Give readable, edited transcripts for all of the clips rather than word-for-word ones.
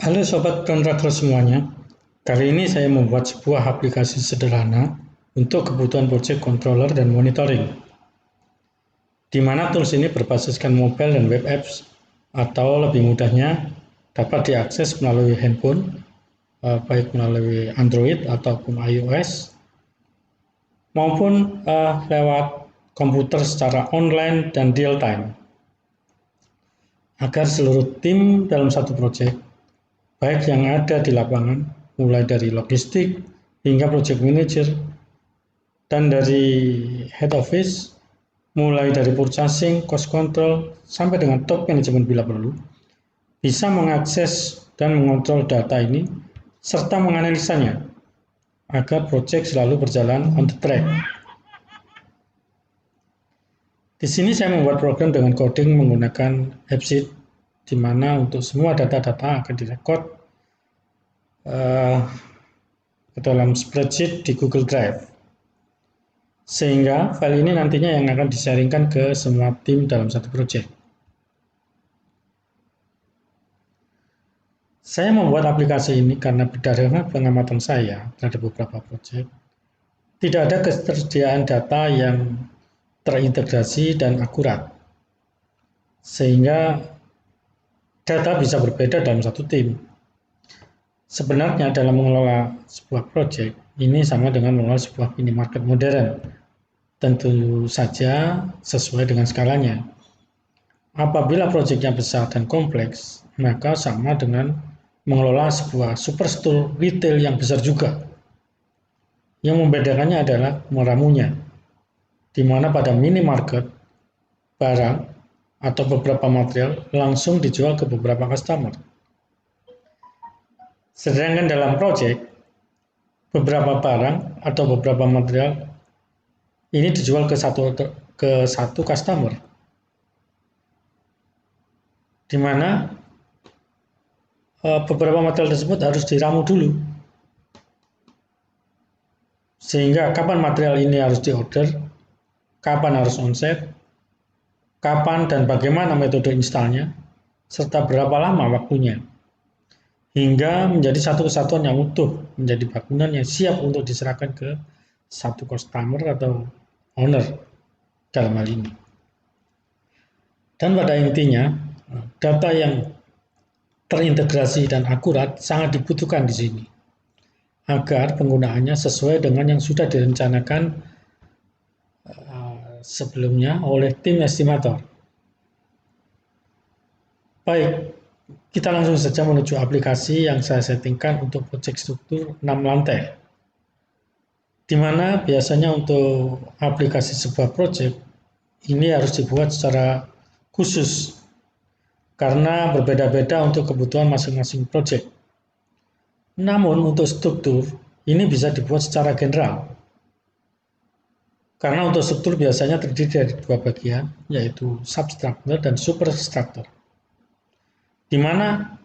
Halo Sobat Kontraktor semuanya, kali ini saya membuat sebuah aplikasi sederhana untuk kebutuhan project controller dan monitoring, di mana tools ini berbasiskan mobile dan web apps, atau lebih mudahnya dapat diakses melalui handphone, baik melalui Android ataupun iOS, maupun lewat komputer secara online dan real time, agar seluruh tim dalam satu project baik yang ada di lapangan, mulai dari logistik hingga project manager, dan dari head office, mulai dari purchasing, cost control, sampai dengan top management bila perlu, bisa mengakses dan mengontrol data ini, serta menganalisanya, agar project selalu berjalan on the track. Di sini saya membuat program dengan coding menggunakan AppSheet, di mana untuk semua data-data akan direkod ke dalam spreadsheet di Google Drive. Sehingga file ini nantinya yang akan di-sharingkan ke semua tim dalam satu project. Saya membuat aplikasi ini karena berdasarkan pengamatan saya terhadap beberapa project, tidak ada ketersediaan data yang terintegrasi dan akurat, sehingga data bisa berbeda dalam satu tim. Sebenarnya dalam mengelola sebuah project, ini sama dengan mengelola sebuah minimarket modern, tentu saja sesuai dengan skalanya. Apabila proyeknya besar dan kompleks, maka sama dengan mengelola sebuah superstore retail yang besar juga. Yang membedakannya adalah meramunya, di mana pada minimarket, barang atau beberapa material langsung dijual ke beberapa customer. Sedangkan dalam proyek, beberapa barang atau beberapa material ini dijual ke satu customer, di mana beberapa material tersebut harus diramu dulu, sehingga kapan material ini harus diorder, kapan harus onset, kapan dan bagaimana metode installnya, serta berapa lama waktunya, hingga menjadi satu kesatuan yang utuh, menjadi bangunan yang siap untuk diserahkan ke satu customer atau owner dalam hal ini. Dan pada intinya, data yang terintegrasi dan akurat sangat dibutuhkan di sini, agar penggunaannya sesuai dengan yang sudah direncanakan sebelumnya oleh tim estimator. Baik, kita langsung saja menuju aplikasi yang saya settingkan untuk project struktur 6 lantai. Di mana biasanya untuk aplikasi sebuah project ini harus dibuat secara khusus karena berbeda-beda untuk kebutuhan masing-masing project. Namun untuk struktur ini bisa dibuat secara general. Karena untuk struktur biasanya terdiri dari dua bagian, yaitu substructure dan superstructure, di mana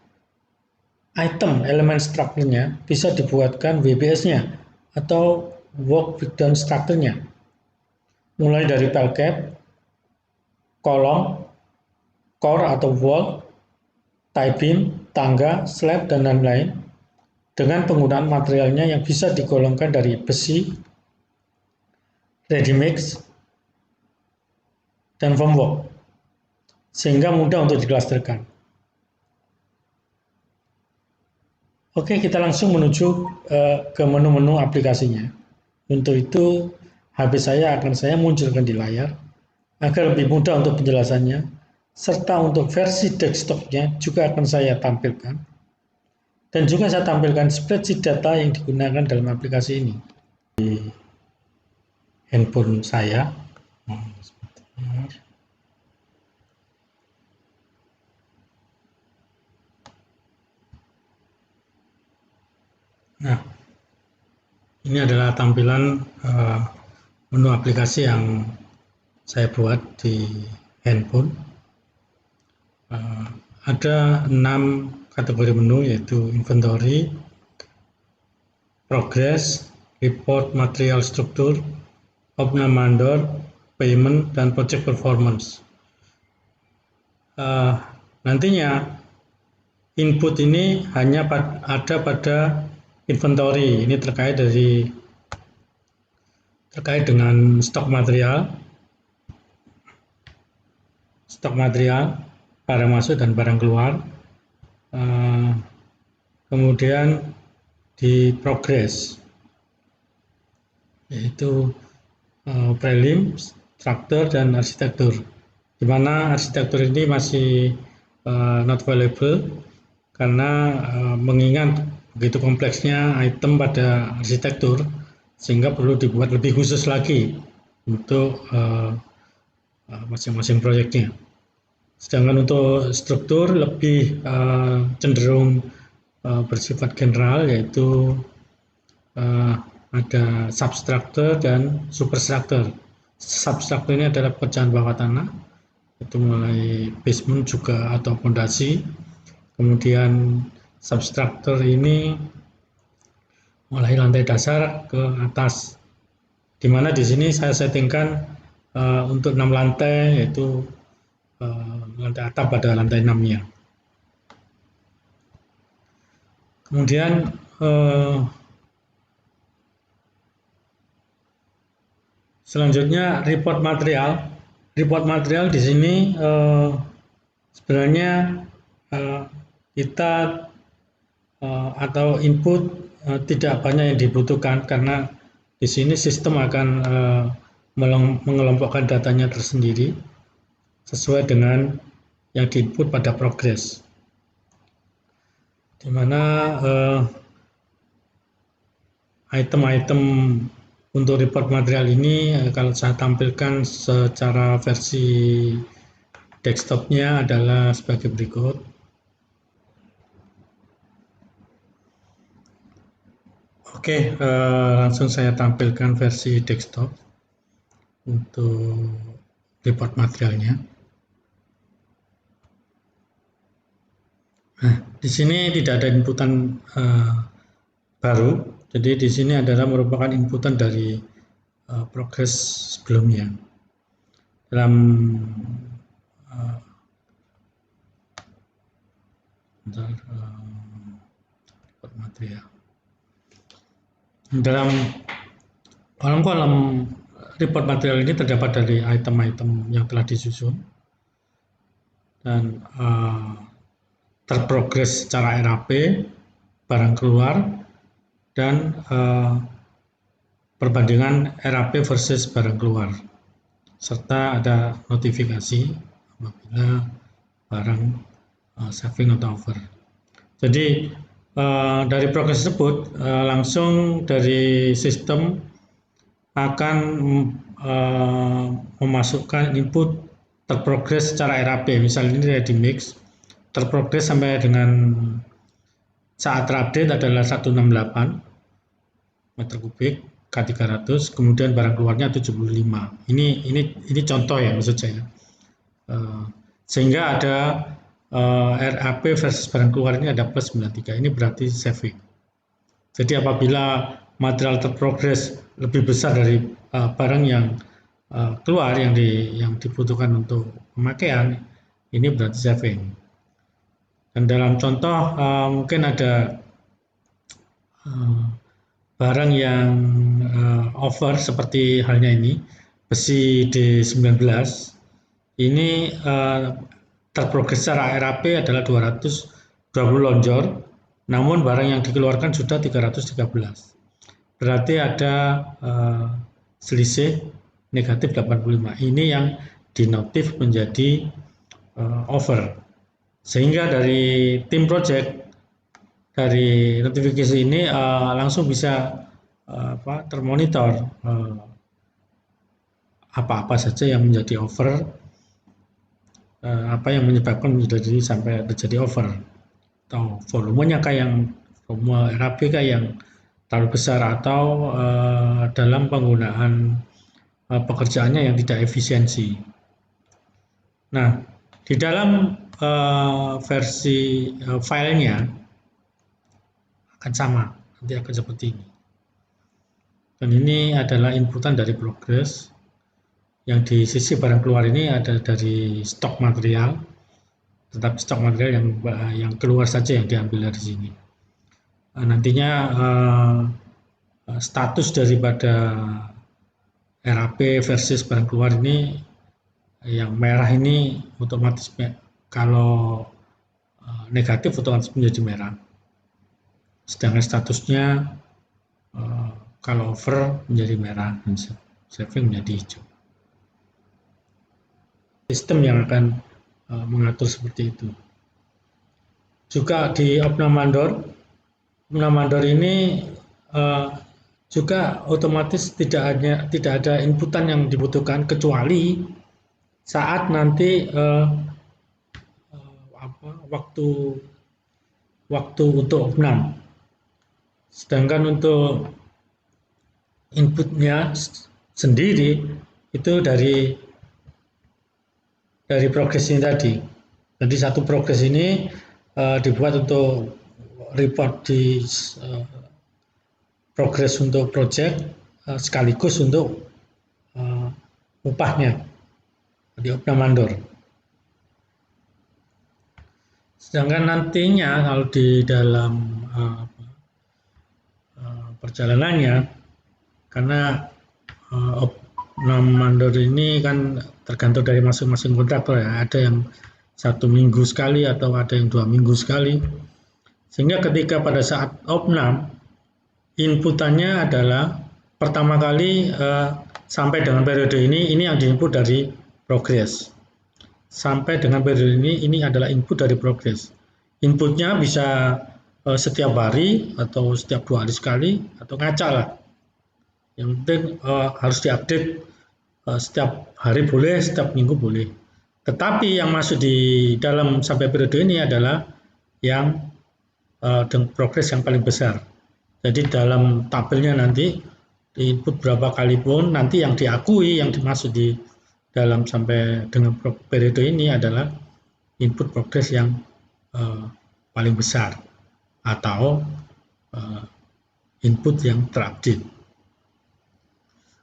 item elemen strukturnya bisa dibuatkan WBS-nya atau work breakdown strukturnya, mulai dari file cap, kolom, core atau wall, tie beam, tangga, slab, dan lain-lain, dengan penggunaan materialnya yang bisa digolongkan dari besi, ready mix, dan formwork, sehingga mudah untuk diklasterkan. Oke, kita langsung menuju ke menu-menu aplikasinya. Untuk itu, HP saya akan saya munculkan di layar, agar lebih mudah untuk penjelasannya, serta untuk versi desktopnya juga akan saya tampilkan. Dan juga saya tampilkan spreadsheet data yang digunakan dalam aplikasi ini. Di handphone saya. Nah, ini adalah tampilan menu aplikasi yang saya buat di handphone. Ada 6 kategori menu, yaitu inventory, progress, report material struktur, open mandor, payment, dan project performance. Nantinya input ini hanya ada pada inventory. Ini terkait dengan stok material, barang masuk dan barang keluar. Kemudian di progress, yaitu prelim, struktur, dan arsitektur. Di mana arsitektur ini masih not valuable karena mengingat begitu kompleksnya item pada arsitektur, sehingga perlu dibuat lebih khusus lagi untuk masing-masing proyeknya. Sedangkan untuk struktur lebih cenderung bersifat general, yaitu ada substruktur dan superstruktur. Substruktur ini adalah pecahan bawah tanah, itu mulai basement juga atau fondasi. Kemudian substruktur ini mulai lantai dasar ke atas, di mana di sini saya settingkan untuk 6 lantai, yaitu lantai atap pada lantai 6-nya. Kemudian selanjutnya report material. Report material di sini sebenarnya kita atau input tidak banyak yang dibutuhkan, karena di sini sistem akan mengelompokkan datanya tersendiri sesuai dengan yang diinput pada progress, di mana item-item untuk report material ini kalau saya tampilkan secara versi desktopnya adalah sebagai berikut. Oke, langsung saya tampilkan versi desktop untuk report materialnya. Nah, di sini tidak ada inputan baru, jadi di sini adalah merupakan inputan dari progres sebelumnya. Dalam report material, dalam kolom-kolom report material ini terdapat dari item-item yang telah disusun dan terprogres secara RAP, barang keluar, dan perbandingan RAP versus barang keluar, serta ada notifikasi apabila barang saving atau over. Jadi dari progres tersebut langsung dari sistem akan memasukkan input terprogres secara RAP. Misalnya ini ready mix, terprogres sampai dengan saat terupdate adalah 168 meter kubik K300, kemudian barang keluarnya 75. Ini contoh ya, maksud saya. Sehingga ada RAP versus barang keluar ini ada plus 93. Ini berarti saving. Jadi apabila material terprogres lebih besar dari barang yang keluar yang dibutuhkan untuk pemakaian, ini berarti saving. Dan dalam contoh mungkin ada barang yang over seperti halnya ini, besi D19, ini terprogres secara RAP adalah 220 lonjor, namun barang yang dikeluarkan sudah 313. Berarti ada selisih negatif 85. Ini yang dinotif menjadi over. Sehingga dari tim project, dari notifikasi ini langsung bisa termonitor apa-apa saja yang menjadi over, apa yang menyebabkan menjadi sampai terjadi over, atau volumenya volume RAP yang terlalu besar, atau dalam penggunaan pekerjaannya yang tidak efisiensi. Nah, di dalam versi filenya akan sama, nanti akan seperti ini. Dan ini adalah inputan dari progress. Yang di sisi barang keluar ini ada dari stok material, tetapi stok material yang keluar saja yang diambil dari sini. Nantinya status daripada RAP versus barang keluar ini, yang merah ini otomatis kalau negatif otomatis menjadi merah, sedangkan statusnya kalau over menjadi merah dan saving menjadi hijau. Sistem yang akan mengatur seperti itu. Juga di opnam mandor ini juga otomatis tidak ada inputan yang dibutuhkan kecuali saat nanti waktu untuk opnam. Sedangkan untuk inputnya sendiri itu dari progres ini tadi. Jadi satu progres ini dibuat untuk report di progres untuk project sekaligus untuk upahnya di opnam mandor. Sedangkan nantinya kalau di dalam perjalanannya, karena opnam mandor ini kan tergantung dari masing-masing kontraktor ya, ada yang 1 minggu sekali atau ada yang 2 minggu sekali, sehingga ketika pada saat opnam inputannya adalah pertama kali sampai dengan periode ini yang diinput dari progres. Sampai dengan periode ini adalah input dari progres. Inputnya bisa setiap hari atau setiap 2 hari sekali atau ngacak lah. Yang penting harus diupdate setiap hari boleh, setiap minggu boleh. Tetapi yang masuk di dalam sampai periode ini adalah yang dengan progres yang paling besar. Jadi dalam tabelnya nanti di input berapa kali pun nanti yang diakui yang dimasuk di dalam sampai dengan periode ini adalah input progres yang paling besar atau input yang terupdate.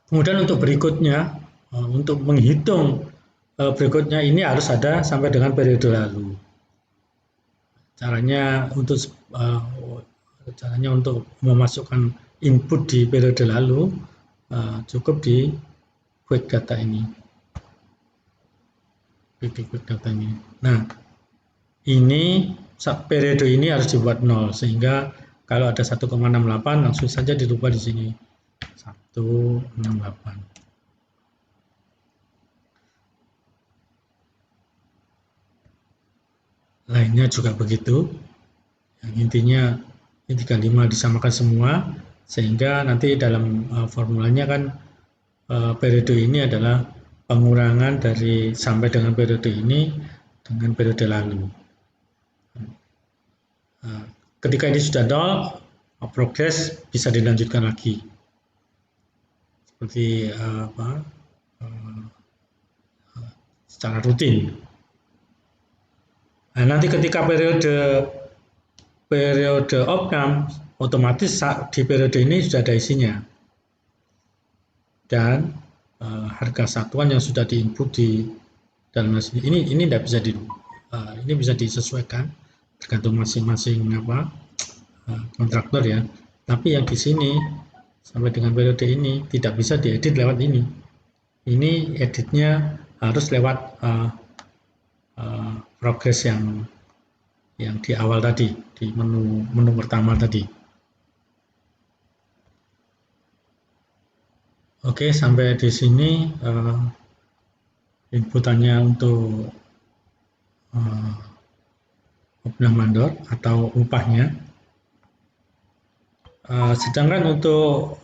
Kemudian untuk berikutnya, untuk menghitung berikutnya ini harus ada sampai dengan periode lalu. Caranya untuk memasukkan input di periode lalu cukup di quick data ini. Nah, ini periode ini harus dibuat 0 sehingga kalau ada 1,68 langsung saja dirubah di sini 168. Lainnya juga begitu. Yang intinya ini 35 disamakan semua sehingga nanti dalam formulanya kan periode ini adalah pengurangan dari sampai dengan periode ini dengan periode lalu. Ketika ini sudah 0, progres bisa dilanjutkan lagi. Seperti secara rutin. Nah, nanti ketika periode opnam, otomatis di periode ini sudah ada isinya. Dan harga satuan yang sudah diinput di dalam ini tidak bisa ini bisa disesuaikan tergantung masing-masing kontraktor ya. Tapi yang di sini sampai dengan periode ini tidak bisa diedit lewat ini. Ini editnya harus lewat progres yang di awal tadi, di menu pertama tadi. Oke, sampai di sini inputannya untuk opnam mandor atau upahnya. Sedangkan untuk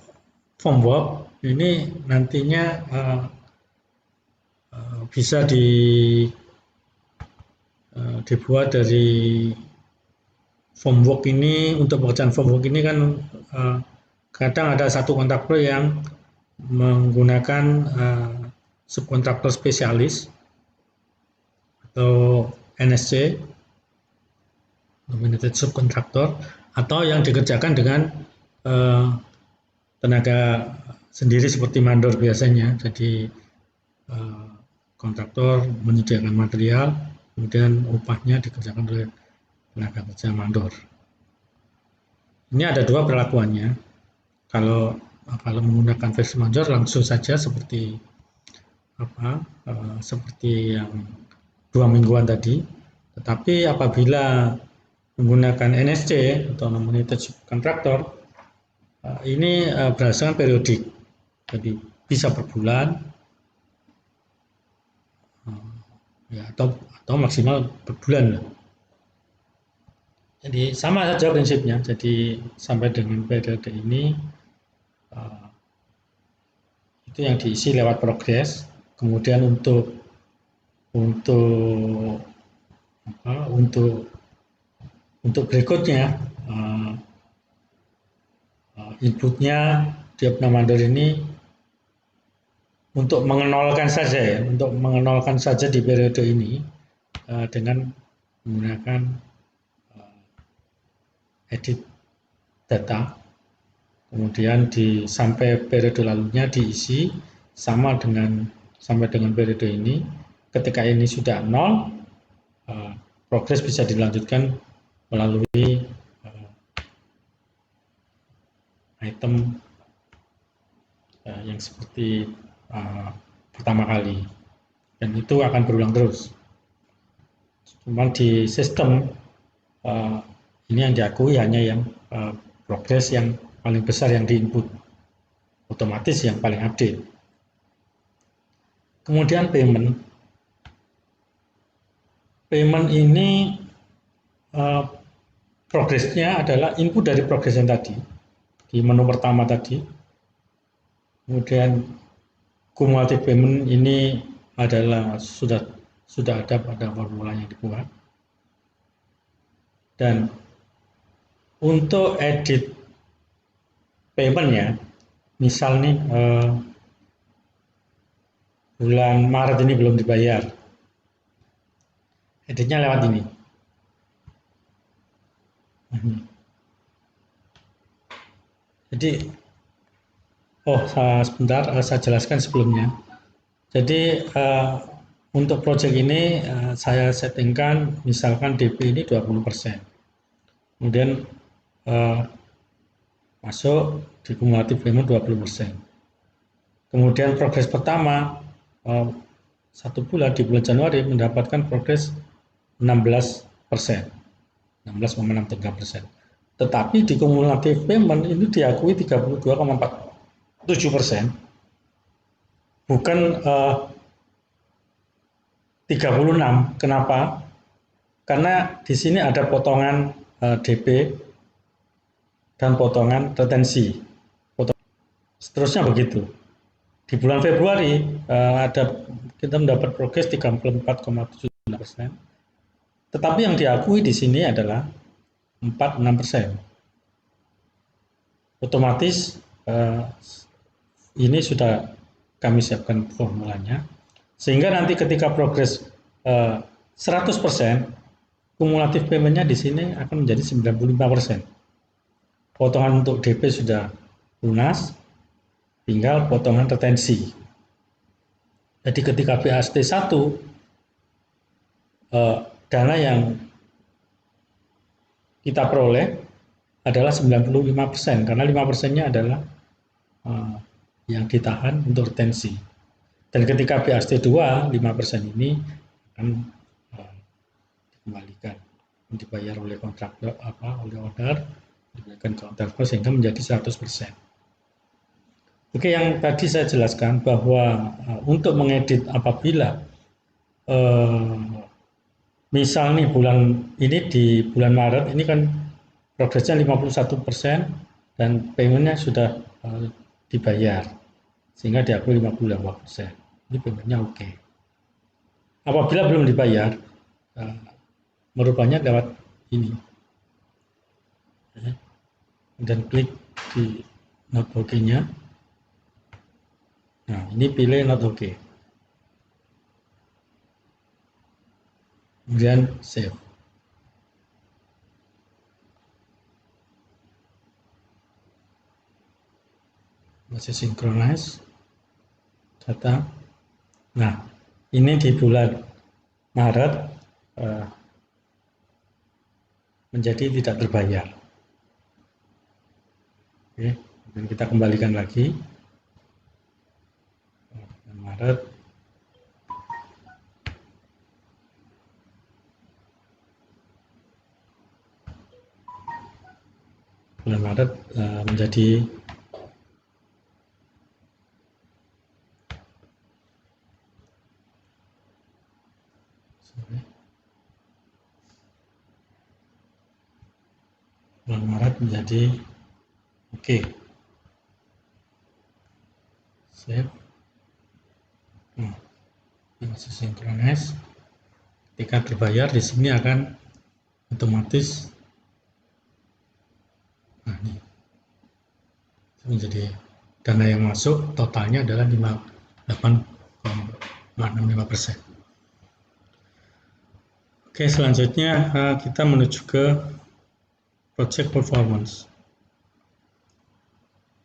form work ini nantinya bisa dibuat dari form work ini. Untuk pekerjaan form work ini kan kadang ada satu kontraktor yang menggunakan subkontraktor spesialis atau NSC, nominated subkontraktor, atau yang dikerjakan dengan tenaga sendiri seperti mandor biasanya. Jadi kontraktor menyediakan material, kemudian upahnya dikerjakan oleh tenaga kerja mandor. Ini ada dua perlakuannya. Kalau menggunakan versi mandor langsung saja seperti seperti yang 2 mingguan tadi. Tetapi apabila menggunakan NSC atau non-managed kontraktor, ini berdasarkan periodik. Jadi bisa per bulan, ya, atau maksimal per bulan. Jadi sama saja prinsipnya. Jadi sampai dengan periode ini itu yang diisi lewat progres. Kemudian untuk untuk untuk berikutnya inputnya di Mandor ini untuk mengenolkan saja di periode ini dengan menggunakan edit data, kemudian sampai periode lalunya diisi sampai dengan periode ini. Ketika ini sudah 0, progres bisa dilanjutkan melalui item yang seperti pertama kali, dan itu akan berulang terus. Cuma di sistem ini yang diakui hanya yang progres yang paling besar yang diinput, otomatis yang paling update. Kemudian payment ini progresnya adalah input dari progres yang tadi di menu pertama tadi. Kemudian cumulative payment ini adalah sudah ada pada formula yang dibuat. Dan untuk edit payment-nya, misal nih bulan Maret ini belum dibayar, editnya lewat ini. Jadi sebentar, saya jelaskan sebelumnya. Jadi untuk project ini saya settingkan misalkan DP ini 20%. Kemudian masuk di cumulative payment 20%. Kemudian progres pertama 1 bulan di bulan Januari mendapatkan progres 16%. 16,63%. Tetapi di cumulative payment ini diakui 32,47%. Bukan 36. Kenapa? Karena di sini ada potongan DP dan potongan retensi. Seterusnya begitu. Di bulan Februari kita mendapat progres 34,79%. Tetapi yang diakui di sini adalah 46%. Otomatis ini sudah kami siapkan formulanya, sehingga nanti ketika progres 100%, kumulatif payment-nya di sini akan menjadi 95%. Potongan untuk DP sudah lunas, tinggal potongan retensi. Jadi ketika BAST 1, dana yang kita peroleh adalah 95%, karena 5%-nya adalah yang ditahan untuk retensi. Dan ketika BAST 2, 5% ini akan dikembalikan, dibayar oleh kontraktor, oleh owner, diberikan kontraktor sehingga menjadi 100%. Oke, yang tadi saya jelaskan bahwa untuk mengedit apabila misal nih di bulan Maret ini kan progresnya 51% dan paymentnya sudah dibayar sehingga diakui 58%. Ini paymentnya oke. Apabila belum dibayar, merubahnya lewat ini dan klik di not OK-nya. Nah, ini pilih not OK, kemudian save. Masih synchronize data. Nah, ini di bulan Maret menjadi tidak terbayar. Oke, dan kita kembalikan lagi Maret. Bulan Maret menjadi bulan Maret menjadi oke. Save. Nah, masih sinkronis. Ketika terbayar di sini akan otomatis ini menjadi dana yang masuk totalnya adalah 58,65%. Oke, selanjutnya kita menuju ke project performance.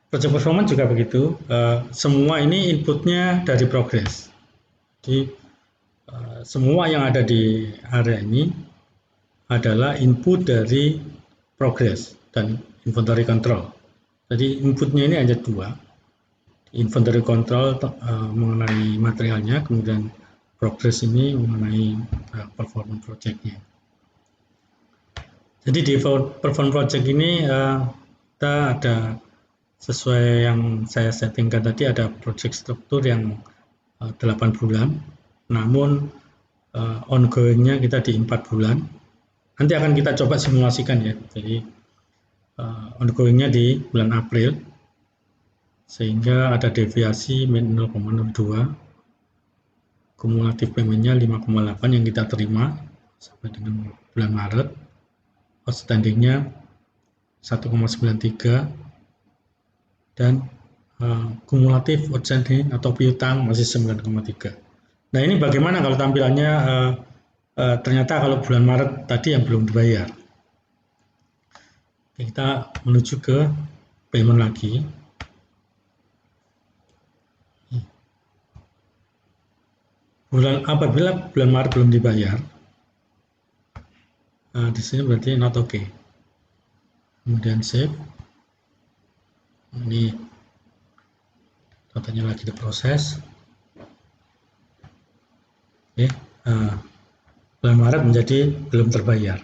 Project performance juga begitu, semua ini inputnya dari progress. Jadi semua yang ada di area ini adalah input dari progress dan inventory control. Jadi inputnya ini hanya dua, inventory control mengenai materialnya, kemudian progress ini mengenai performance projectnya. Jadi di performance project ini kita ada sesuai yang saya settingkan tadi, ada project struktur yang 8 bulan, namun ongoingnya kita di 4 bulan. Nanti akan kita coba simulasikan ya. Jadi ongoingnya di bulan April, sehingga ada deviasi min 0,02, kumulatif paymentnya 5,8 yang kita terima sampai dengan bulan Maret, outstandingnya 1,93, dan kumulatif outstanding atau piutang masih 9,3. Nah, ini bagaimana kalau tampilannya ternyata kalau bulan Maret tadi yang belum dibayar. Kita menuju ke payment lagi. Apabila bulan Maret belum dibayar, di sini berarti not okay. Kemudian save. Ini datanya lagi diproses. Oke, bulan Maret menjadi belum terbayar.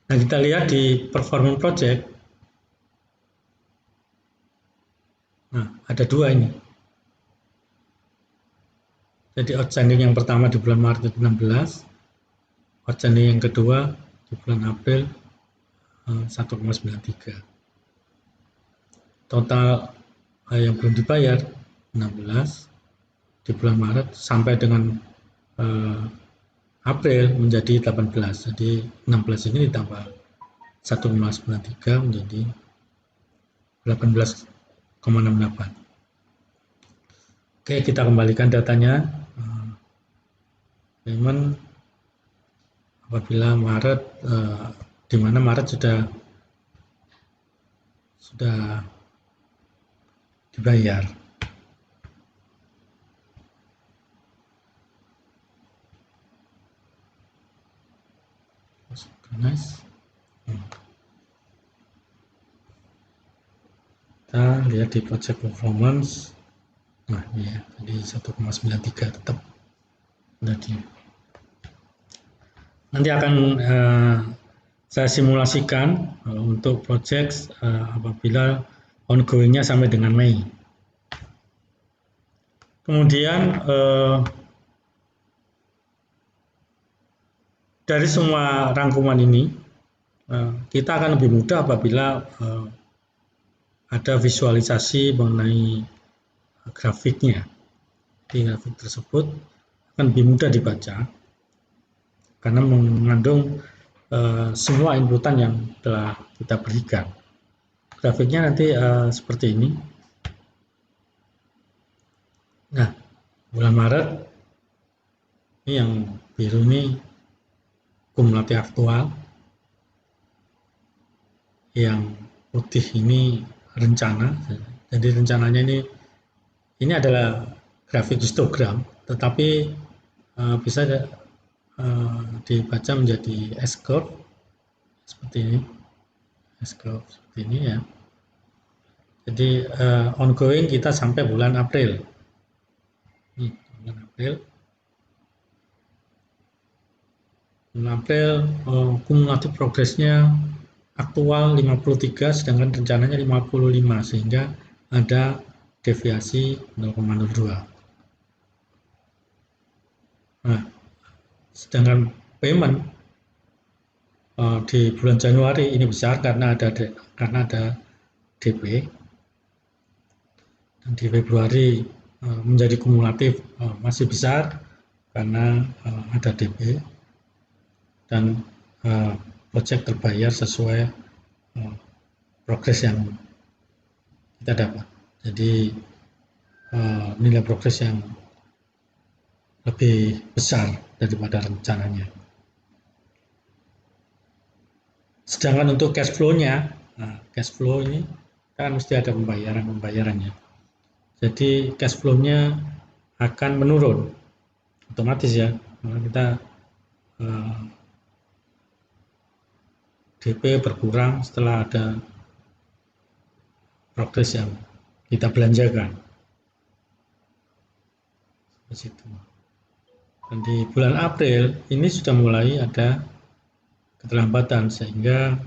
Nah, kita lihat di performance project. Nah, ada dua ini. Jadi outstanding yang pertama di bulan Maret itu 16, outstanding yang kedua di bulan April 1,93. Total yang belum dibayar 16 di bulan Maret sampai dengan April menjadi 18. Jadi 16 ini ditambah 1,93 menjadi 18,68. Oke, kita kembalikan datanya. Payment apabila Maret, di mana Maret sudah dibayar. Nice. Kita lihat di project performance. Nah, ini ya, jadi 1,93 tetap. Nanti akan saya simulasikan untuk project apabila ongoingnya sampai dengan Mei. Kemudian dari semua rangkuman ini kita akan lebih mudah apabila ada visualisasi mengenai grafiknya. Di grafik tersebut akan lebih mudah dibaca karena mengandung semua inputan yang telah kita berikan. Grafiknya nanti seperti ini. Nah, bulan Maret ini yang biru ini kumulatif aktual, yang putih ini rencana. Jadi rencananya ini adalah grafik histogram, tetapi bisa dibaca menjadi S curve seperti ini, S curve seperti ini ya. Jadi ongoing kita sampai bulan April. Ini bulan April. Bulan April kumulatif progresnya aktual 53, sedangkan rencananya 55, sehingga ada deviasi 0,02. Nah, sedangkan payment di bulan Januari ini besar karena ada DP, dan di Februari menjadi kumulatif masih besar karena ada DP, dan project terbayar sesuai progres yang kita dapat. Jadi nilai progres yang lebih besar daripada rencananya. Sedangkan untuk cash flow-nya, cash flow ini kan mesti ada pembayarannya. Jadi cash flow-nya akan menurun otomatis ya, karena kita DP berkurang setelah ada progres yang kita belanjakan. Begitu. Dan di bulan April ini sudah mulai ada keterlambatan, sehingga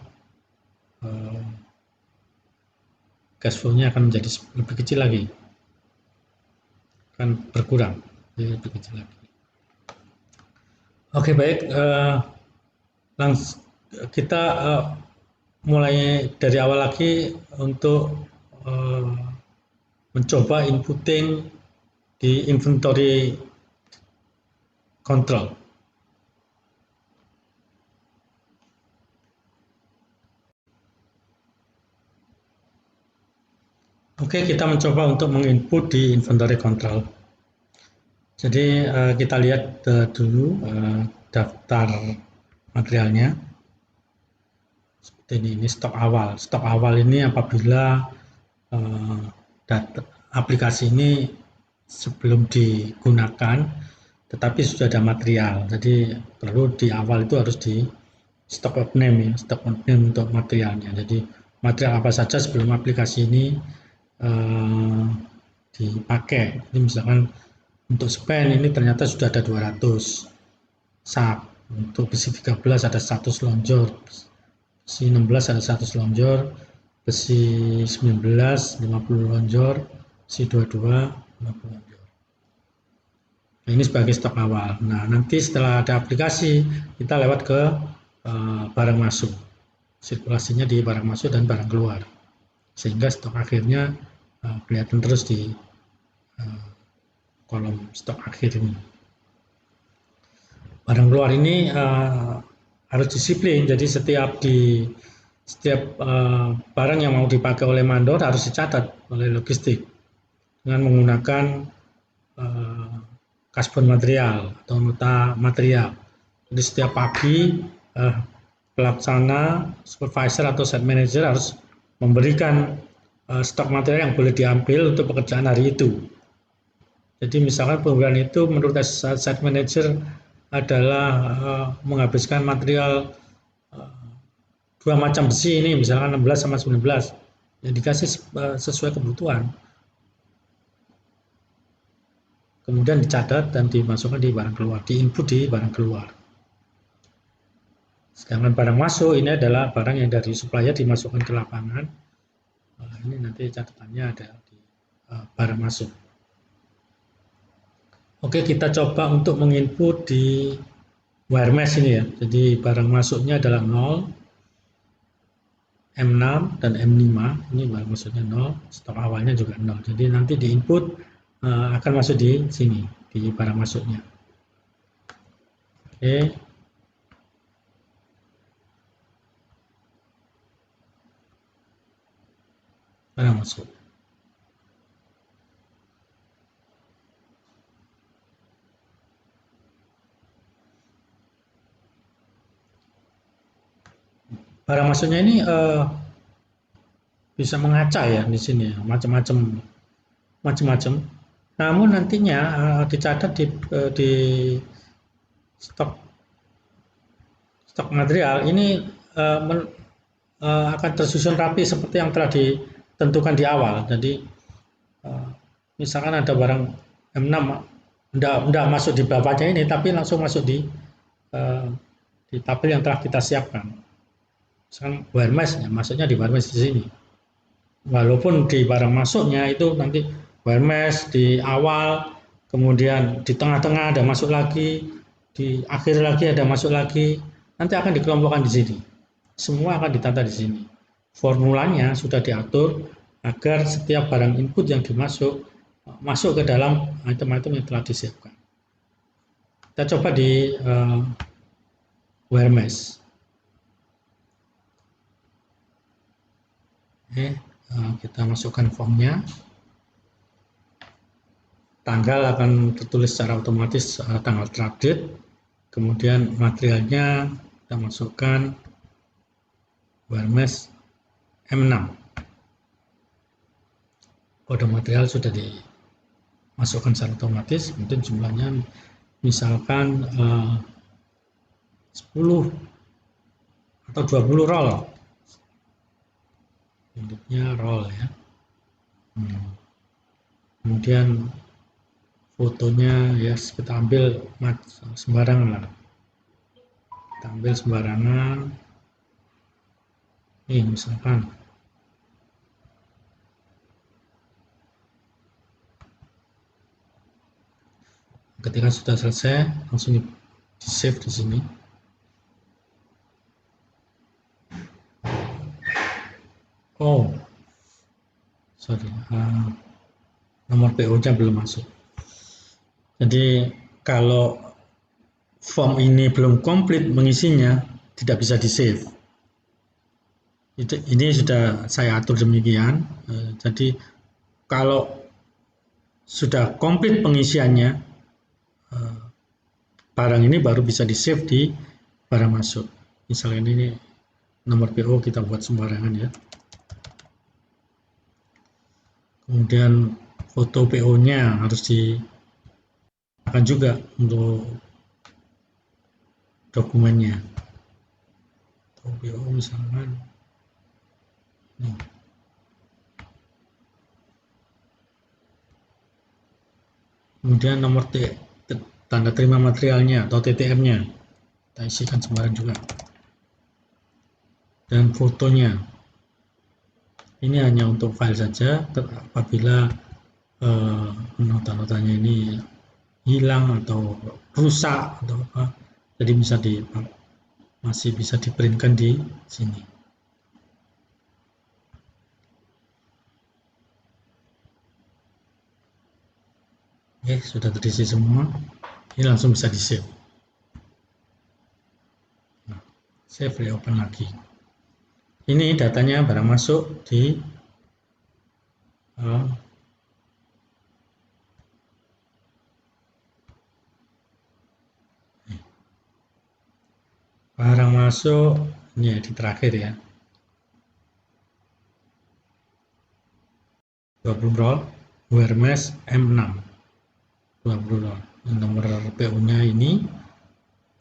cash flow-nya akan menjadi lebih kecil lagi, akan berkurang, jadi lebih kecil lagi. Oke, baik, langsung kita mulai dari awal lagi untuk mencoba inputting di inventory control. Oke, kita mencoba untuk menginput di inventory control. Jadi kita lihat dulu daftar materialnya. Seperti ini stok awal. Stok awal ini apabila aplikasi ini sebelum digunakan, tetapi sudah ada material. Jadi perlu di awal itu harus di stock of name ya, stock of name untuk materialnya. Jadi material apa saja sebelum aplikasi ini dipakai. Ini misalkan untuk span ini ternyata sudah ada 200 sak, untuk besi 13 ada 100 lonjor, besi 16 ada 100 lonjor, besi 19 50 lonjor, besi 22 50 lonjor. Nah, ini sebagai stok awal. Nah, nanti setelah ada aplikasi kita lewat ke barang masuk, sirkulasinya di barang masuk dan barang keluar, sehingga stok akhirnya kelihatan terus di kolom stok akhir ini. Barang keluar ini harus disiplin, jadi setiap barang yang mau dipakai oleh mandor harus dicatat oleh logistik dengan menggunakan kasbon material atau nota material. Jadi setiap pagi pelaksana, supervisor atau site manager harus memberikan stok material yang boleh diambil untuk pekerjaan hari itu. Jadi misalkan pemberian itu menurut site manager adalah menghabiskan material 2 macam besi ini, misalkan 16 sama 19, yang dikasih sesuai kebutuhan. Kemudian dicatat dan dimasukkan di barang keluar, diinput di barang keluar. Sedangkan barang masuk ini adalah barang yang dari supplier dimasukkan ke lapangan. Ini nanti catatannya ada di barang masuk. Oke, kita coba untuk menginput di wire mesh ini ya. Jadi barang masuknya adalah 0, M6 dan M5. Ini barang masuknya 0, stok awalnya juga 0. Jadi nanti diinput akan masuk di sini, di barang masuknya. Oke. Barang masuk. Barang masuknya ini bisa mengaca ya di sini, macam-macam. Namun nantinya dicatat di stok stok material ini akan tersusun rapi seperti yang telah ditentukan di awal. Jadi misalkan ada barang M6 enggak masuk di bapaknya ini, tapi langsung masuk di tabel yang telah kita siapkan. Misalkan Hermes, ya, masuknya di Hermes di sini. Walaupun di barang masuknya itu nanti Hermes di awal, kemudian di tengah-tengah ada masuk lagi, di akhir lagi ada masuk lagi, nanti akan dikelompokkan di sini. Semua akan ditata di sini. Formulanya sudah diatur agar setiap barang input yang dimasuk masuk ke dalam item-item yang telah disiapkan. Kita coba di Hermes. Oke, kita masukkan formnya. Tanggal akan tertulis secara otomatis tanggal terupdate. Kemudian materialnya kita masukkan Hermes M6. Kode material sudah dimasukkan secara otomatis. Kemudian jumlahnya misalkan 10 atau 20 roll. Bentuknya roll ya. Kemudian fotonya ya kita ambil sembarangan lah. Kita ambil sembarangan. Ini misalkan ketika sudah selesai langsung di save di sini. Oh, sorry, nomor PO-nya belum masuk. Jadi kalau form ini belum komplit mengisinya, tidak bisa di-save. Ini sudah saya atur demikian. Jadi kalau sudah komplit pengisiannya, barang ini baru bisa di-save di barang masuk. Misalnya ini nomor PO kita buat sembarangan ya. Kemudian foto PO-nya harus akan juga untuk dokumennya. Foto PO misalkan nih. Kemudian nomor tanda terima materialnya atau TTM-nya kita isikan sembarang juga. Dan fotonya ini hanya untuk file saja. Apabila nota-notanya ini hilang atau rusak atau apa, jadi masih bisa diprintkan di sini. Oke, sudah terisi semua. Ini langsung bisa di save. Nah, save, reopen lagi. Ini datanya barang masuk di barang masuk ini di terakhir ya. 20 roll Hermes M6. 20 roll. Nomor PO-nya ini,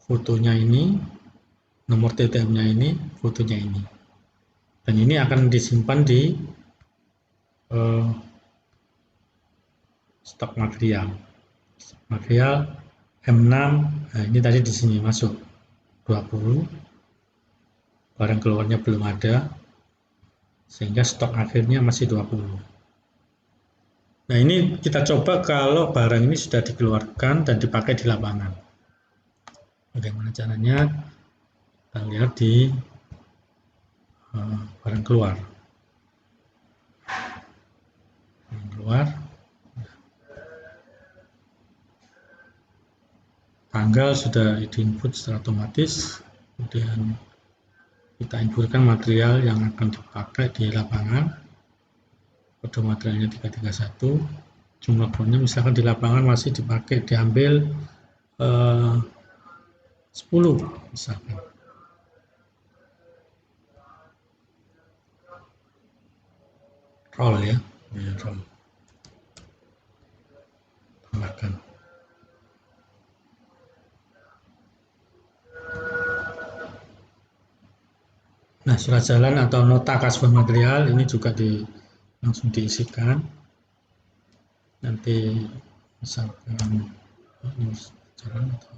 fotonya ini, nomor TTM-nya ini, fotonya ini. Dan ini akan disimpan di stok material. Material M6, nah ini tadi di sini masuk 20. Barang keluarnya belum ada, sehingga stok akhirnya masih 20. Nah ini kita coba kalau barang ini sudah dikeluarkan dan dipakai di lapangan. Bagaimana caranya? Kita lihat di barang keluar. Barang keluar. Tanggal sudah diinput secara otomatis. Kemudian kita inputkan material yang akan dipakai di lapangan. Kode materialnya 331. Jumlah poinnya misalkan di lapangan masih diambil 10 misalkan. Roll ya, roll. Tambahkan. Nah, surat jalan atau nota kasbon material ini juga langsung diisikan. Nanti misalkan ini jalan atau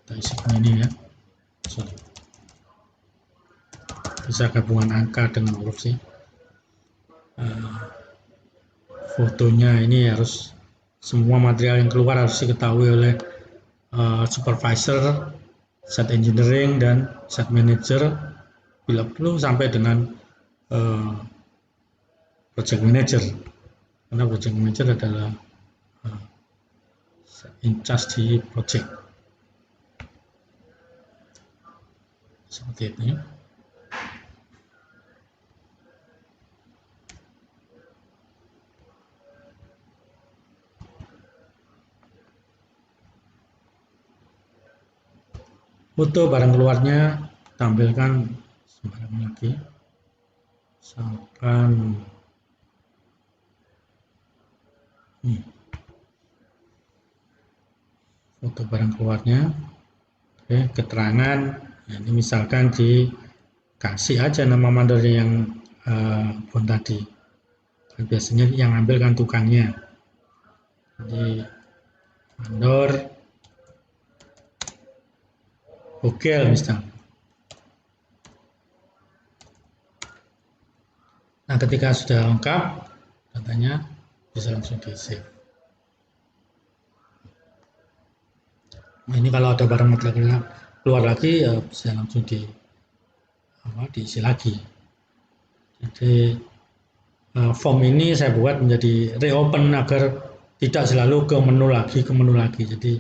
kita isikan ini ya. Sorry. Bisa gabungan angka dengan huruf sih. Fotonya ini harus semua material yang keluar harus diketahui oleh supervisor, site engineering dan site manager, bila perlu sampai dengan project manager, karena project manager adalah in charge di project. Seperti itu ya. Foto barang keluarnya tampilkan sembarang lagi. Misalkan nih, foto barang keluarnya. Oke, keterangan. Nah, ini misalkan dikasih aja nama mandornya yang pun tadi. Biasanya yang ambil kan tukangnya. Jadi mandor bogel misalnya. Nah, ketika sudah lengkap, datanya bisa langsung di-save. Nah, ini kalau ada barang material keluar lagi, ya bisa langsung diisi lagi. Jadi form ini saya buat menjadi reopen agar tidak selalu ke menu lagi. Jadi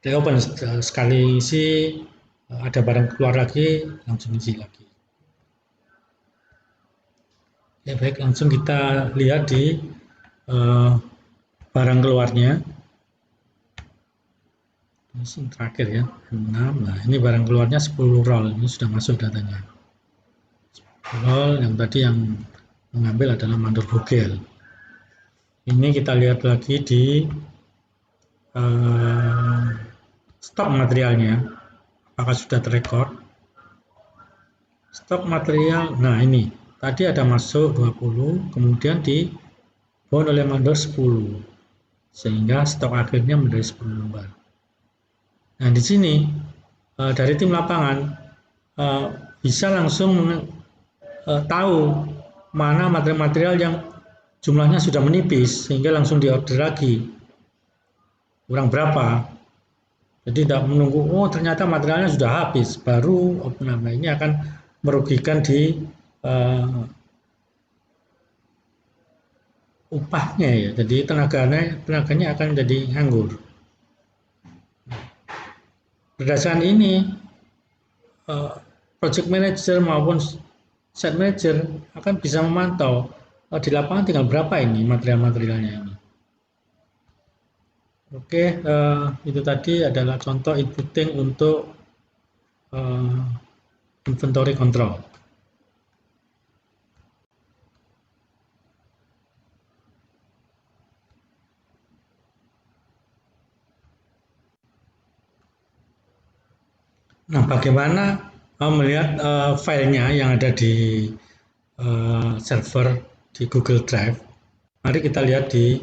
reopen sekali isi, ada barang keluar lagi, langsung isi lagi. Ya baik, langsung kita lihat di barang keluarnya. Ini terakhir ya, 6. Nah, ini barang keluarnya 10 roll, ini sudah masuk datanya. 10 roll, yang tadi yang mengambil adalah mandor bogel. Ini kita lihat lagi di stok materialnya, apakah sudah terrekord. Stok material, nah ini tadi ada masuk 20, kemudian di bound oleh mandor 10, sehingga stok akhirnya menjadi 10 lembar. Nah, di sini dari tim lapangan bisa langsung tahu mana material-material yang jumlahnya sudah menipis, sehingga langsung diorder lagi. Kurang berapa? Jadi tidak menunggu, oh ternyata materialnya sudah habis, baru nah ini akan merugikan di upahnya ya. Jadi tenaganya akan jadi nganggur. Berdasarkan ini, project manager maupun site manager akan bisa memantau di lapangan tinggal berapa ini material-materialnya ini. Oke, itu tadi adalah contoh inputting untuk inventory control. Nah, bagaimana melihat filenya yang ada di server di Google Drive? Mari kita lihat di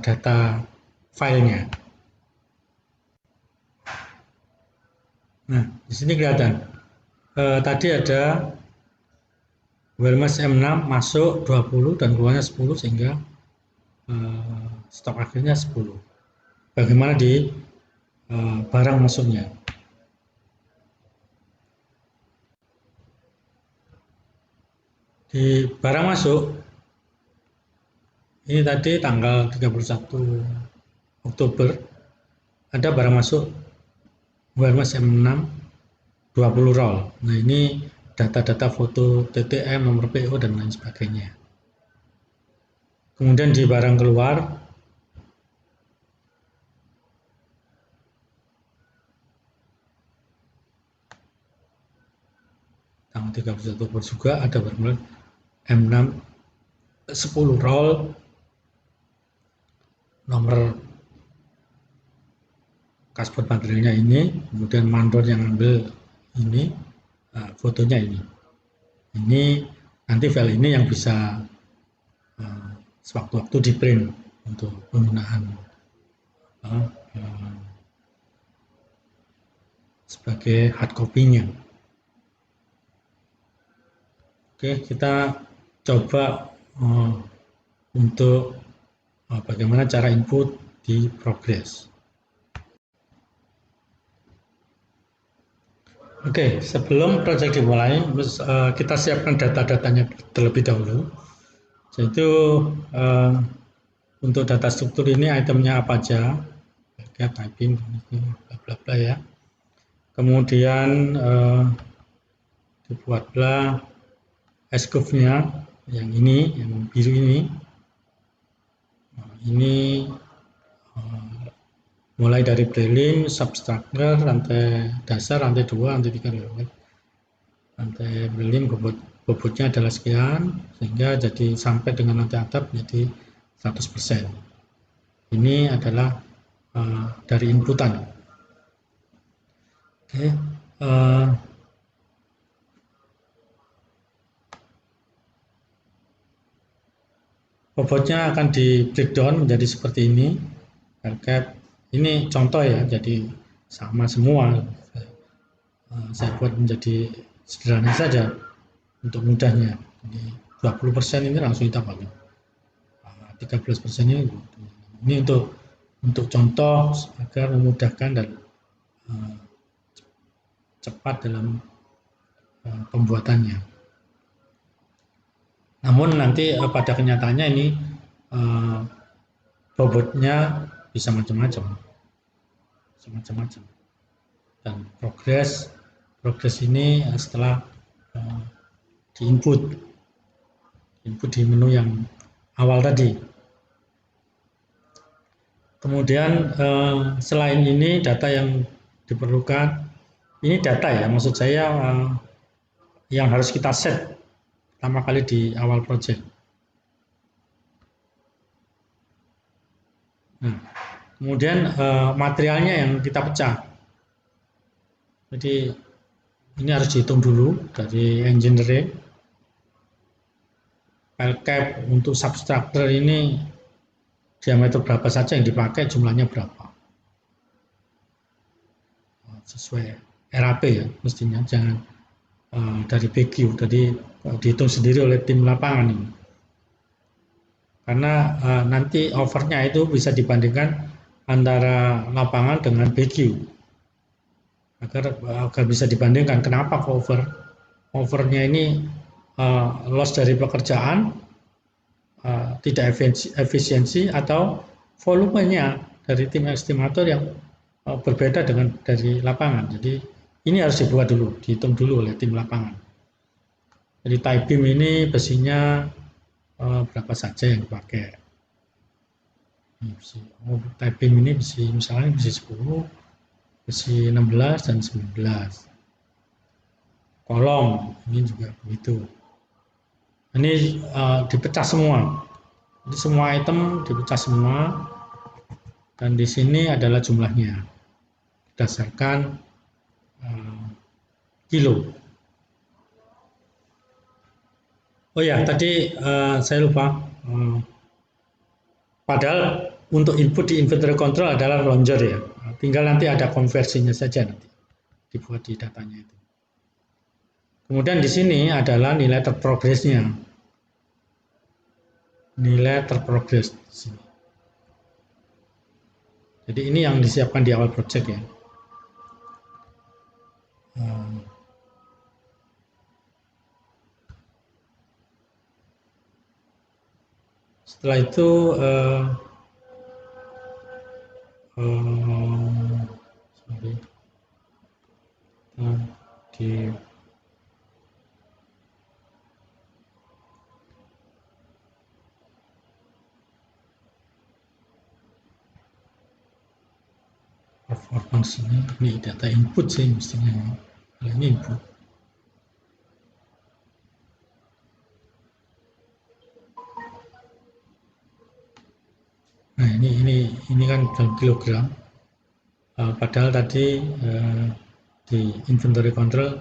data filenya. Nah, di sini kelihatan. Tadi ada Wermas M6 masuk 20 dan keluarnya 10, sehingga stok akhirnya 10. Bagaimana di barang masuknya? Di barang masuk, ini tadi tanggal 31 Oktober, ada barang masuk Wermas M6 20 roll. Nah, ini data-data foto TTM, nomor PO, dan lain sebagainya. Kemudian di barang keluar, tanggal 31 Oktober juga ada barang M6 10 roll, nomor kasbon materialnya ini, kemudian mandor yang ambil ini, Nah, fotonya ini nanti file ini yang bisa sewaktu-waktu di print untuk penggunaan uh, uh, sebagai hard copy-nya. Oke, kita coba untuk bagaimana cara input di Progress. Oke, sebelum proyek dimulai, kita siapkan data-datanya terlebih dahulu. Yaitu untuk data struktur ini itemnya apa aja, ya, typing, bla bla bla ya. Kemudian dibuatlah S-curve-nya yang ini, yang biru ini. Ini mulai dari prelim, substructure, rantai dasar, rantai 2, rantai 3, rantai prelim bobotnya adalah sekian, sehingga jadi sampai dengan rantai atap jadi 100%. Ini adalah dari inputan. Oke, bobotnya akan di breakdown menjadi seperti ini. Ini contoh ya, jadi sama semua. Saya buat menjadi sederhana saja untuk mudahnya. Jadi 20% ini langsung kita pakai. 13% ini untuk contoh agar memudahkan dan cepat dalam pembuatannya. Namun nanti pada kenyataannya ini bobotnya bisa macam-macam. Dan progres ini setelah input di menu yang awal tadi. Kemudian selain ini data yang diperlukan, ini data ya, maksud saya yang harus kita set pertama kali di awal project. Nah, kemudian materialnya yang kita pecah. Jadi ini harus dihitung dulu dari engineering. File cap untuk substructure ini diameter berapa saja yang dipakai, jumlahnya berapa. Sesuai RAP ya mestinya, jangan dari BQ, jadi dihitung sendiri oleh tim lapangan ini. Karena nanti overnya itu bisa dibandingkan antara lapangan dengan BQ. Agar bisa dibandingkan kenapa overnya ini loss dari pekerjaan, tidak efisiensi, atau volumenya dari tim estimator yang berbeda dengan dari lapangan. Jadi ini harus dibuat dulu, dihitung dulu oleh tim lapangan. Jadi tie beam ini besinya berapa saja yang dipakai. Tie beam ini besi, misalnya besi 10, besi 16 dan 19. Kolom ini juga begitu. Ini dipecah semua. Jadi semua item dipecah semua, dan di sini adalah jumlahnya berdasarkan kilo. Oh ya, tadi saya lupa. Padahal untuk input di inventory control adalah launcher ya. Tinggal nanti ada konversinya saja nanti dibuat di datanya itu. Kemudian di sini adalah nilai terprogresnya. Nilai terprogres. Jadi ini yang disiapkan di awal project ya. Setelah itu di performance ini data input sih mestinya, ini input. Nah ini kan dalam kilogram, padahal tadi di inventory control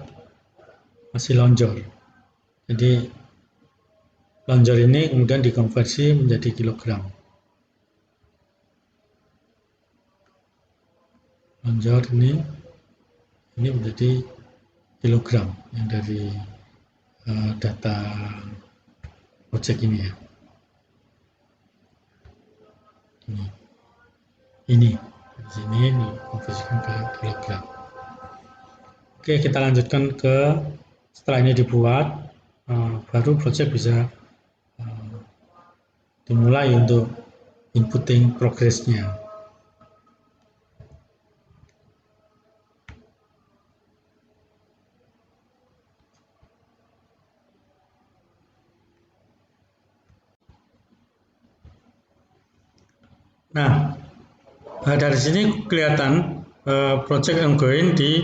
masih lonjor. Jadi lonjor ini kemudian dikonversi menjadi kilogram. Lonjor ini menjadi kilogram yang dari data project ini ya. Ini di sini dikonversikan ke kilogram. Oke, kita lanjutkan ke setelah ini dibuat, baru project bisa dimulai untuk inputting progresnya. Nah, dari sini kelihatan project ongoing di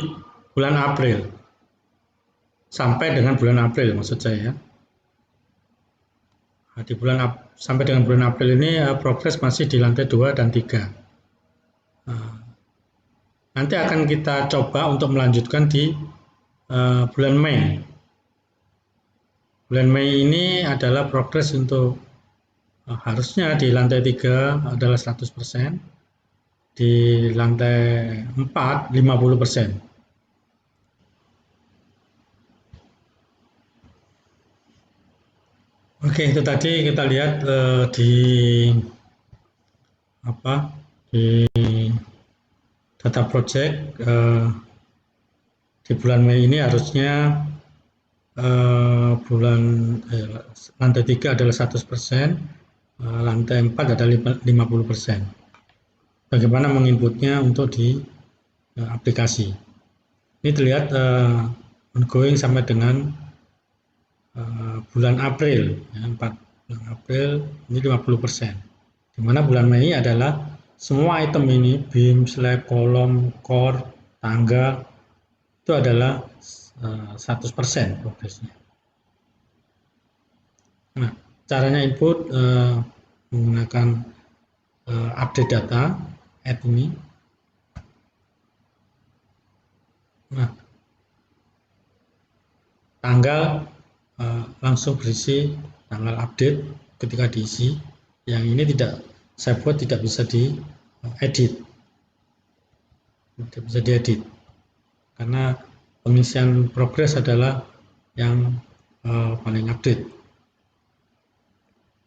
bulan April sampai dengan bulan April maksud saya. Nah, sampai dengan bulan April ini progres masih di lantai 2 dan 3. Nah, nanti akan kita coba untuk melanjutkan di bulan Mei. Bulan Mei ini adalah progres untuk harusnya di lantai 3 adalah 100%, di lantai 4 50%. Oke, itu tadi kita lihat di data project di bulan Mei ini harusnya lantai 3 adalah 100%, lantai 4 adalah 50%. Bagaimana menginputnya untuk di aplikasi. Ini terlihat ongoing sampai dengan bulan April, ya, bulan April ini 50%. Di mana bulan Mei adalah semua item ini, beam, slab, kolom, core, tangga, itu adalah 100% progresnya. Nah, caranya input menggunakan update data, add ini. Nah, tanggal langsung berisi tanggal update ketika diisi. Yang ini saya buat tidak bisa diedit, tidak bisa diedit karena pengisian progres adalah yang paling update.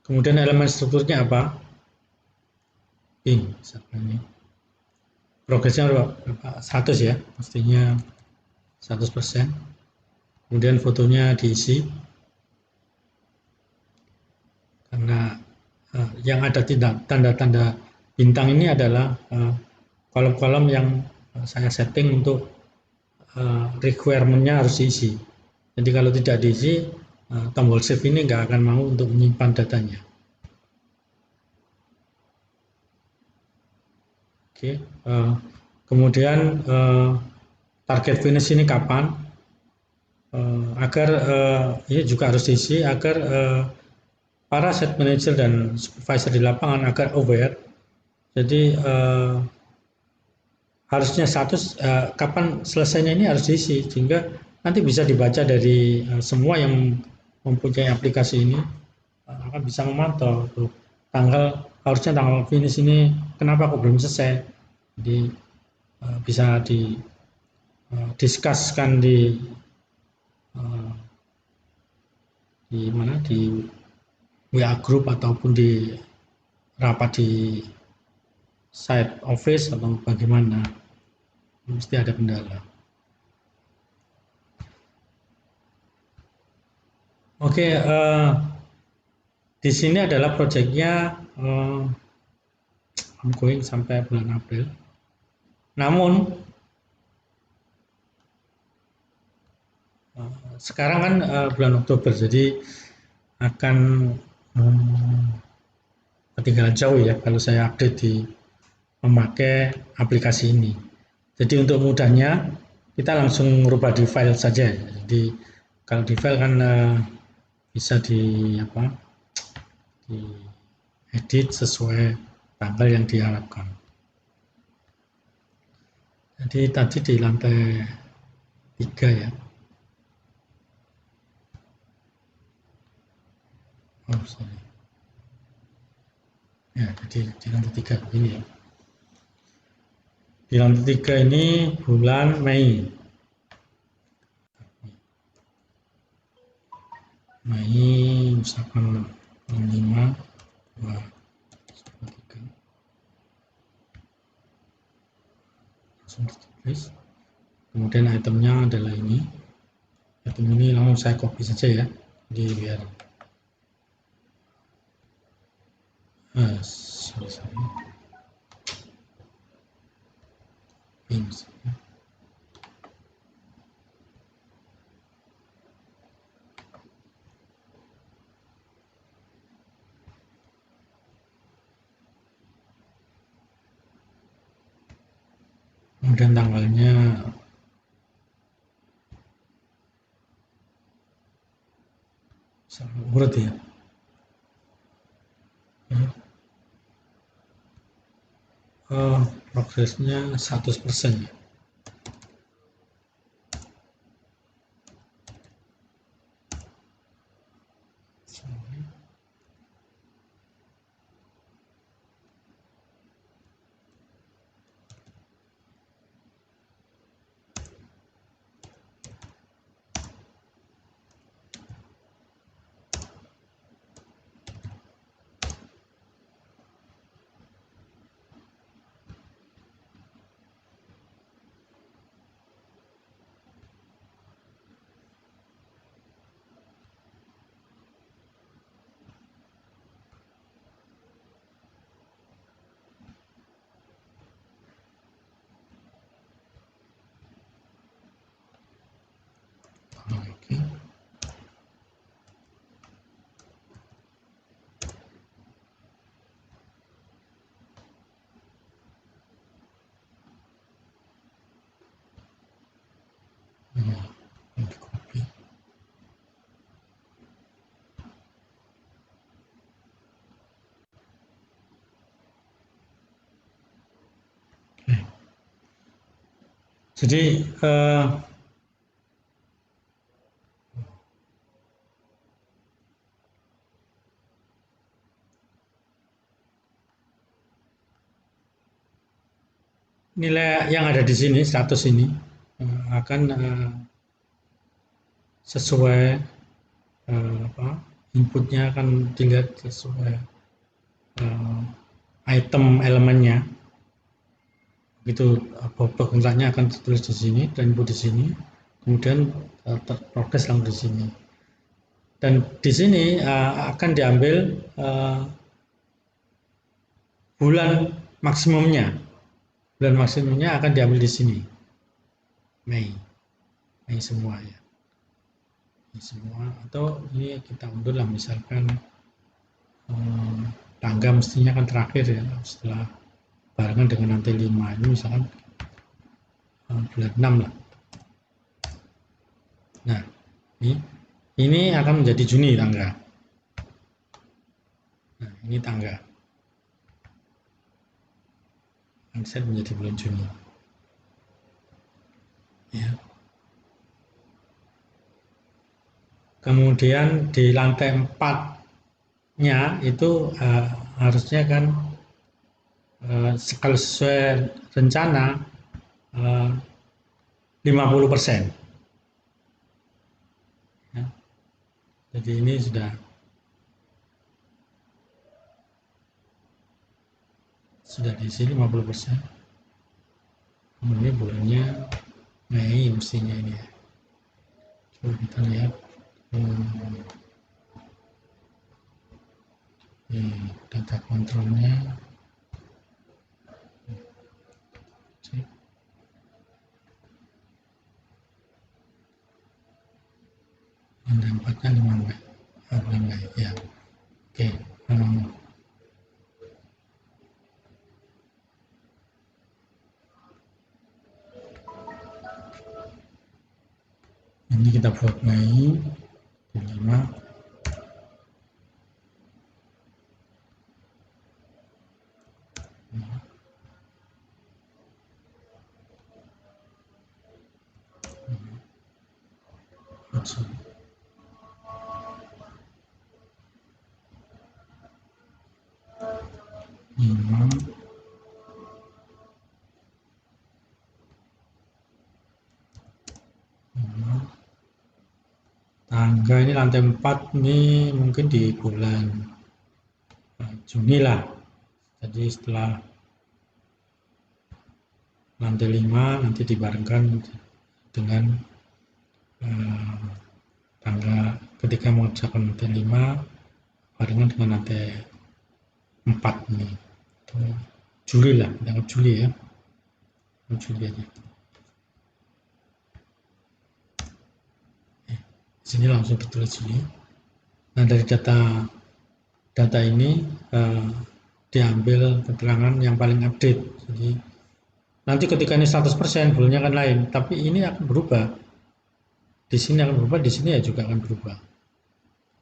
Kemudian elemen strukturnya apa? Ini progresnya berapa? 100 ya, pastinya 100%. Kemudian fotonya diisi karena yang ada tanda-tanda bintang ini adalah kolom-kolom yang saya setting untuk requirement-nya harus diisi. Jadi kalau tidak diisi, tombol save ini nggak akan mau untuk menyimpan datanya. Oke, kemudian target finish ini kapan? Agar ini juga harus diisi agar para set manager dan supervisor di lapangan agar aware. Jadi harusnya kapan selesainya ini harus diisi sehingga nanti bisa dibaca dari semua yang mempunyai aplikasi ini akan bisa memantau harusnya tanggal finish ini kenapa kok belum selesai. Jadi bisa diskuskan di WA group ataupun di rapat di site office atau bagaimana, mesti ada kendala. Oke, di sini adalah proyeknya ongoing sampai bulan April. Namun sekarang kan bulan Oktober, jadi akan ketinggalan jauh ya kalau saya update di memakai aplikasi ini. Jadi untuk mudahnya kita langsung merubah di file saja. Jadi kalau di file kan bisa di edit sesuai tanggal yang diharapkan. Jadi tadi di lantai 3 ya. Oh, sorry. Ya, jadi di lantai 3 begini ya. Di lantai 3 ini bulan Mei. Mei misalkan 5, 2, 3, langsung ditulis. Kemudian itemnya adalah ini. Item ini langsung saya copy saja ya. Jadi biar sorry. Pins. Kemudian tanggalnya urut ya. Progresnya 100% ya. Oke. Ini copy. Jadi nilai yang ada di sini 100 ini akan sesuai inputnya akan dilihat sesuai item elemennya. Itu bentuknya akan ditulis di sini dan input di sini, kemudian terprogres langsung di sini. Dan di sini akan diambil bulan maksimumnya. Bulan maksimumnya akan diambil di sini. Mei semua ya. Mei semua, atau ini kita undur lah, misalkan tangga mestinya kan terakhir ya, setelah barengan dengan nanti 5 ini misalkan bulan 6 lah. Nah, ini akan menjadi Juni tangga. Nah, ini tangga. Akan set menjadi bulan Juni. Ya. Kemudian di lantai 4-nya itu harusnya kan kalau sesuai rencana 50%. Ya. Jadi ini sudah di sini 50%. Ini bulannya Mei mestinya ini ya. Coba kita lihat. Data kontrolnya. Cek. Yang dampaknya 5 Mei. Bulan Mei ya. Oke. Ini kita buat Mei 5. tangga ini lantai 4 ini mungkin di bulan Juni lah. Jadi setelah lantai 5 nanti dibarengkan dengan tangga ketika mengerjakan lantai 5 barengan dengan lantai 4 ini. Itu Juli lah, kita anggap Juli ya. Juli aja. Di sini langsung ditulis Juli. Nah, dari data ini diambil keterangan yang paling update. Jadi nanti ketika ini 100% bulannya akan lain, tapi ini akan berubah. Di sini akan berubah, di sini ya juga akan berubah.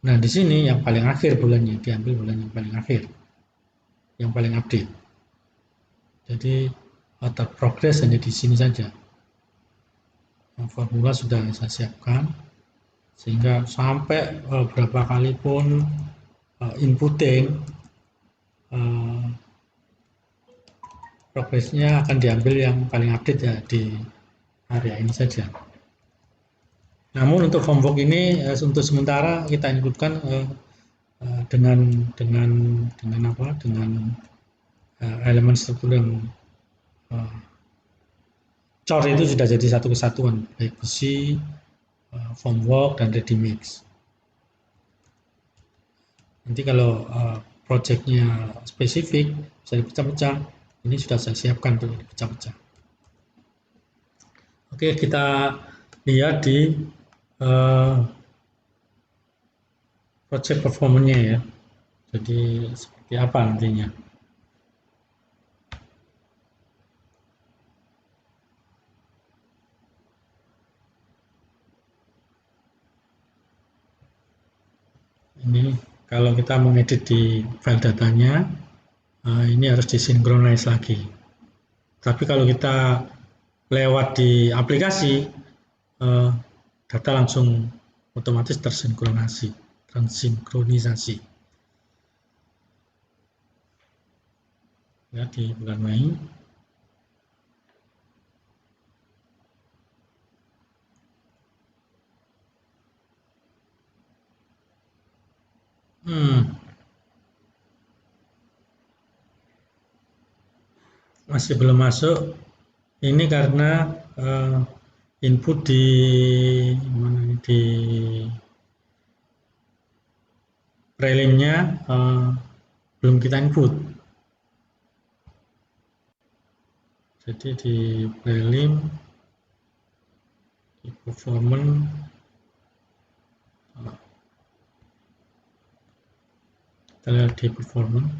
Nah, di sini yang paling akhir bulannya, diambil bulan yang paling akhir, yang paling update. Jadi terprogres hanya di sini saja. Formula sudah saya siapkan, sehingga sampai berapa kali pun inputting, progresnya akan diambil yang paling update ya di area ini saja. Namun untuk homework ini untuk sementara kita inputkan dengan elemen struktur yang cor itu sudah jadi satu kesatuan, baik besi, formwork dan ready mix. Nanti kalau projectnya spesifik bisa dipecah-pecah, ini sudah saya siapkan untuk dipecah-pecah. Oke, kita lihat di project performance-nya ya. Jadi seperti apa nantinya. Ini kalau kita mengedit di file datanya, ini harus disinkronize lagi. Tapi kalau kita lewat di aplikasi, data langsung otomatis tersinkronisasi. Ya, di bulan Mei. Masih belum masuk. Ini karena input di prelimnya belum kita input. Jadi di prelim, di performance, kita lihat di performance.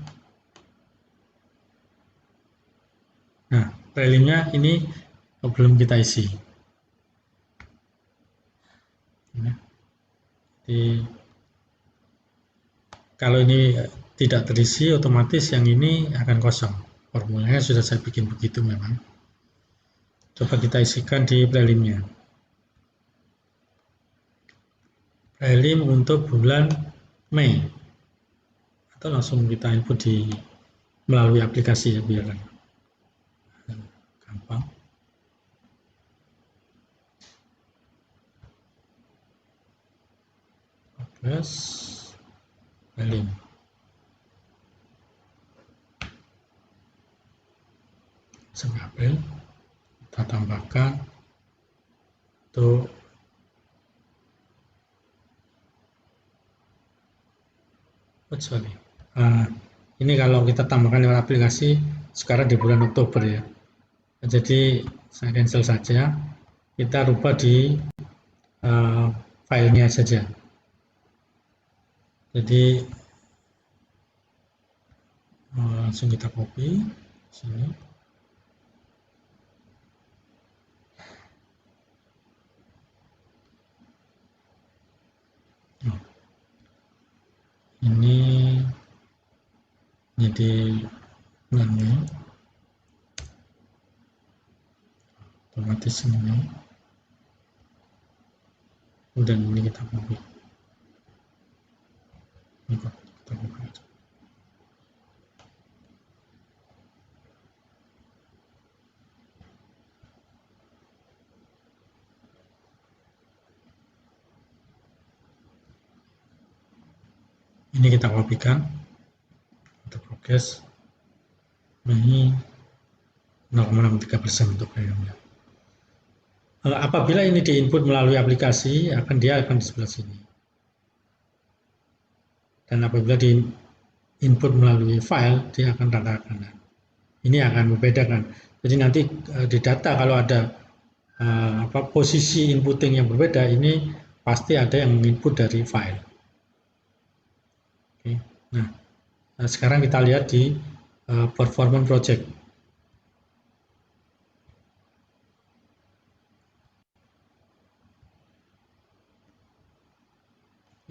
Nah, prelimnya ini belum kita isi. Jadi kalau ini tidak terisi, otomatis yang ini akan kosong. Formulanya sudah saya bikin begitu memang. Coba kita isikan di prelimnya. Prelim untuk bulan Mei. Atau langsung kita input melalui aplikasi ya, biar gampang. Progress prelim. April kita tambahkan untuk ini kalau kita tambahkan lewat aplikasi sekarang di bulan Oktober ya. Jadi saya cancel saja, kita rubah di filenya saja. Jadi langsung kita copy sini. Ini jadi bulan Mei, otomatis ini, dan ini kita copy. Ini kita copy aja. Ini kita kopikan untuk progres Mei 0,63% untuk premiumnya. Apabila ini diinput melalui aplikasi, dia akan di sebelah sini. Dan apabila diinput melalui file, dia akan rata kanan. Ini akan membedakan. Jadi nanti di data kalau ada posisi inputting yang berbeda, ini pasti ada yang menginput dari file. Oke. Nah, sekarang kita lihat di performance project.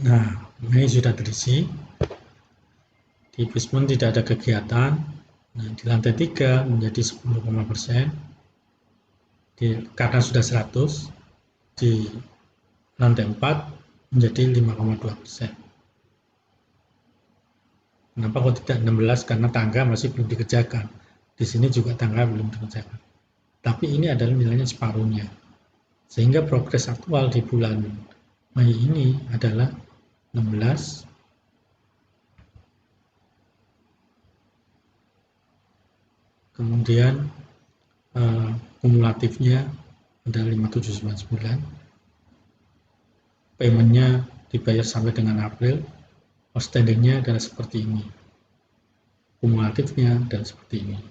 Nah, Mei sudah terisi. Di Bismon tidak ada kegiatan. Nah, di lantai 3 menjadi 10,%. Karena sudah 100. Di lantai 4 menjadi 5,2%. Kenapa kok tidak 16? Karena tangga masih belum dikerjakan. Di sini juga tangga belum dikerjakan. Tapi ini adalah nilainya separuhnya. Sehingga progres aktual di bulan Mei ini adalah 16. Kemudian kumulatifnya ada 5799. Paymentnya dibayar sampai dengan April. Outstandingnya adalah seperti ini. Kumulatifnya adalah seperti ini.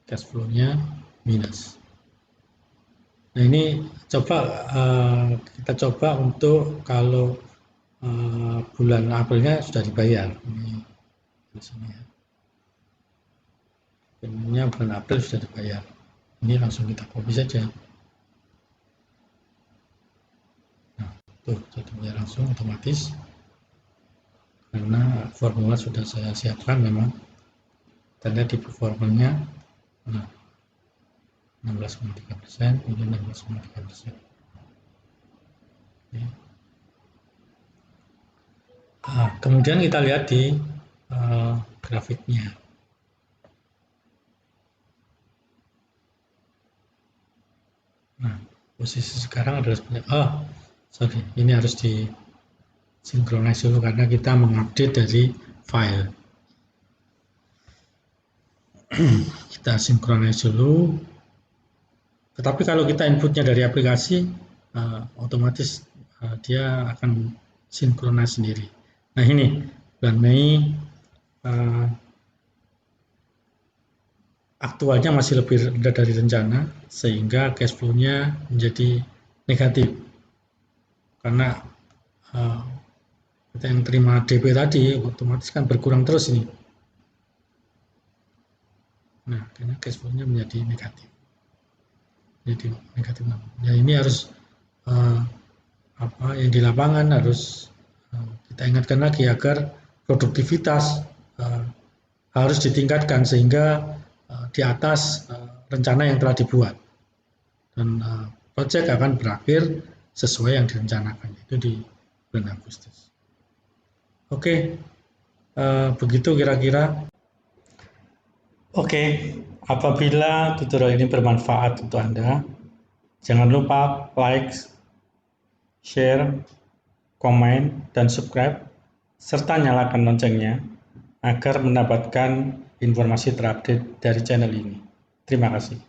Cash flow-nya minus. Nah, ini kita coba untuk kalau bulan Aprilnya sudah dibayar. Ini di sini ya. Paymentnya bulan April sudah dibayar. Ini langsung kita copy saja. Nah, tuh jadinya langsung otomatis. Karena formula sudah saya siapkan memang. Kita lihat di performanya. Nah, 16,3%, ini 16,3%. Kemudian kita lihat di grafiknya. Nah, posisi sekarang adalah seperti, ini harus di sinkronis dulu karena kita mengupdate dari file. Kita sinkronis dulu. Tetapi kalau kita inputnya dari aplikasi, otomatis dia akan sinkronis sendiri. Nah, ini bulan Mei aktualnya masih lebih rendah dari rencana, sehingga cash flow-nya menjadi negatif. Karena kita yang terima DP tadi, otomatis kan berkurang terus ini. Nah, karena cash flow-nya menjadi negatif. Jadi negatif. Ya, ini harus yang di lapangan harus kita ingatkan lagi agar produktivitas harus ditingkatkan sehingga di atas rencana yang telah dibuat, dan proyek akan berakhir sesuai yang direncanakan, itu di bulan Agustus. Oke, begitu kira-kira. Oke, apabila tutorial ini bermanfaat untuk Anda, jangan lupa like, share, komen, dan subscribe, serta nyalakan loncengnya agar mendapatkan informasi terupdate dari channel ini. Terima kasih.